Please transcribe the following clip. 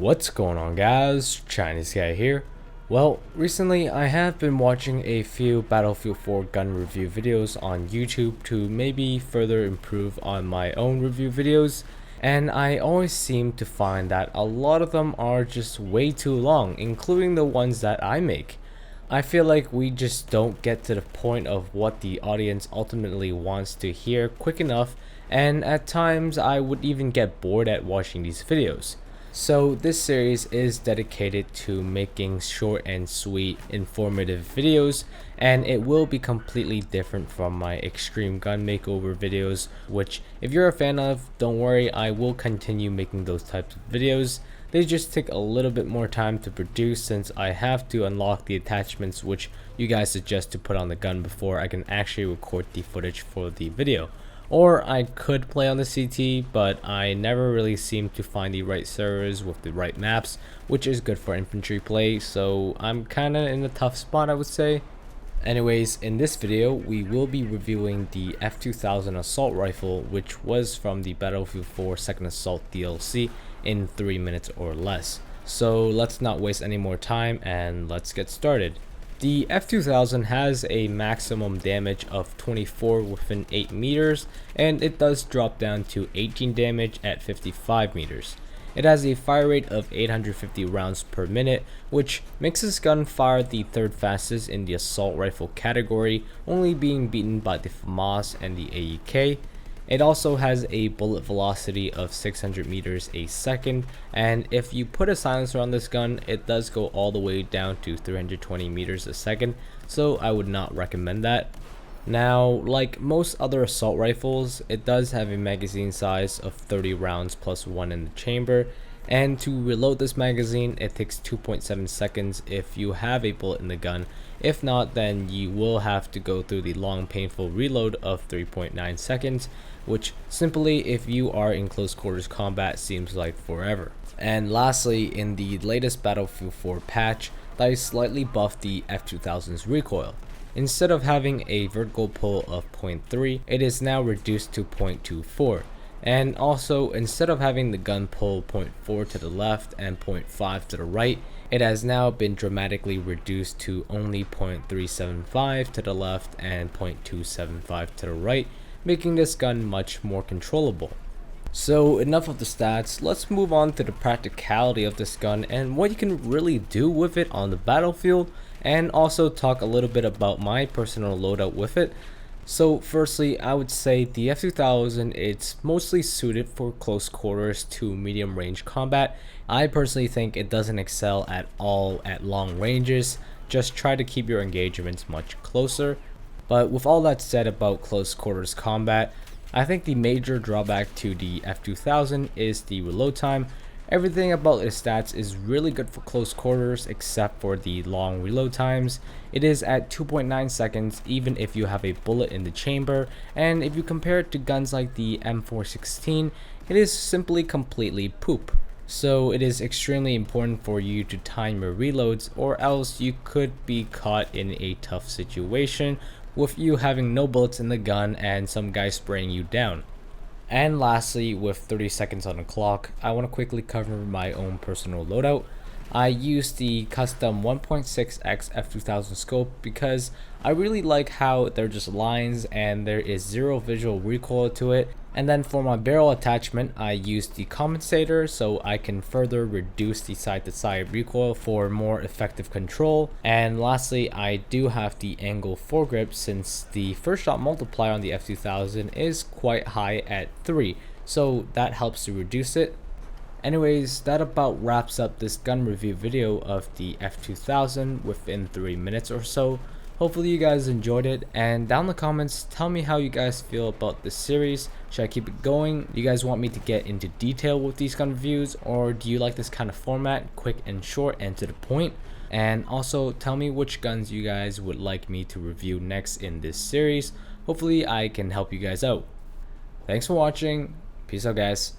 What's going on, guys? Chinese guy here. Well, recently I have been watching a few Battlefield 4 gun review videos on YouTube to maybe further improve on my own review videos, and I always seem to find that a lot of them are just way too long, including the ones that I make. I feel like we just don't get to the point of what the audience ultimately wants to hear quick enough, and at times I would even get bored at watching these videos. So this series is dedicated to making short and sweet, informative videos, and it will be completely different from my extreme gun makeover videos, which if you're a fan of, don't worry, I will continue making those types of videos. They just take a little bit more time to produce since I have to unlock the attachments which you guys suggest to put on the gun before I can actually record the footage for the video. Or I could play on the CT, but I never really seem to find the right servers with the right maps, which is good for infantry play, so I'm kinda in a tough spot, I would say. Anyways, in this video, we will be reviewing the F2000 Assault Rifle, which was from the Battlefield 4 Second Assault DLC in 3 minutes or less. So let's not waste any more time and let's get started. The F2000 has a maximum damage of 24 within 8 meters, and it does drop down to 18 damage at 55 meters. It has a fire rate of 850 rounds per minute, which makes this gun fire the third fastest in the assault rifle category, only being beaten by the FAMAS and the AEK. It also has a bullet velocity of 600 meters a second, and if you put a silencer on this gun, it does go all the way down to 320 meters a second, so I would not recommend that. Now, like most other assault rifles, it does have a magazine size of 30 rounds plus 1 in the chamber, and to reload this magazine, it takes 2.7 seconds if you have a bullet in the gun. If not, then you will have to go through the long painful reload of 3.9 seconds, which simply if you are in close quarters combat seems like forever. And lastly, in the latest Battlefield 4 patch, they slightly buffed the F2000's recoil. Instead of having a vertical pull of 0.3, it is now reduced to 0.24. And also, instead of having the gun pull 0.4 to the left and 0.5 to the right, it has now been dramatically reduced to only 0.375 to the left and 0.275 to the right, making this gun much more controllable. So enough of the stats, let's move on to the practicality of this gun and what you can really do with it on the battlefield, and also talk a little bit about my personal loadout with it. So firstly, I would say the F2000, it's mostly suited for close quarters to medium range combat. I personally think it doesn't excel at all at long ranges, just try to keep your engagements much closer. But with all that said about close quarters combat, I think the major drawback to the F2000 is the reload time. Everything about its stats is really good for close quarters except for the long reload times. It is at 2.9 seconds even if you have a bullet in the chamber, and if you compare it to guns like the M416, it is simply completely poop. So it is extremely important for you to time your reloads, or else you could be caught in a tough situation with you having no bullets in the gun and some guy spraying you down. And lastly, with 30 seconds on the clock, I want to quickly cover my own personal loadout. I use the custom 1.6x F2000 scope because I really like how they're just lines and there is zero visual recoil to it. And then for my barrel attachment, I use the compensator so I can further reduce the side-to-side recoil for more effective control. And lastly, I do have the angle foregrip since the first shot multiplier on the F2000 is quite high at 3, so that helps to reduce it. Anyways, that about wraps up this gun review video of the F2000 within 3 minutes or so. Hopefully you guys enjoyed it, and down in the comments tell me how you guys feel about this series. Should I keep it going? Do you guys want me to get into detail with these gun reviews, or do you like this kind of format, quick and short and to the point? And also tell me which guns you guys would like me to review next in this series. Hopefully I can help you guys out. Thanks for watching. Peace out, guys.